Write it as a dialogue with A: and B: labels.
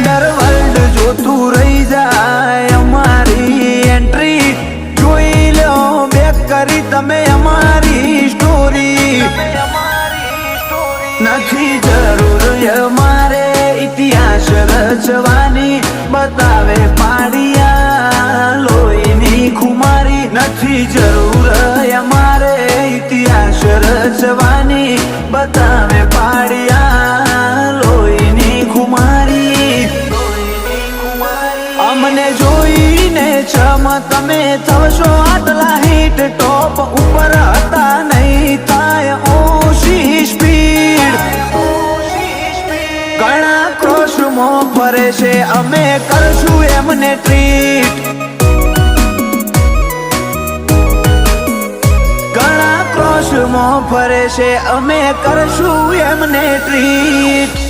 A: underworld જોતું રહી જાય અમારી એન્ટ્રી જોઈ લો બેક કરી તમે અમારી સ્ટોરી નથી જરૂર અમારે ઇતિહાસ રચવાની બતાવે પાડિયા લોહીની ખુમારી નથી જરૂર અમારે ઇતિહાસ રચવાની બતાવે પાડિયા લોહીની ખુમારી અમને જોઈને છમ તમે થશો આટલા હિટ ટોપ ઉપર હતા નહીં થાય ઓછી સ્પીડ ઘણા ક્રોશમાં ફરે છે અમે કરશું એમને ટ્રીટ ઘણા ક્રોશમાં ફરે છે અમે કરશું એમને ટ્રીટ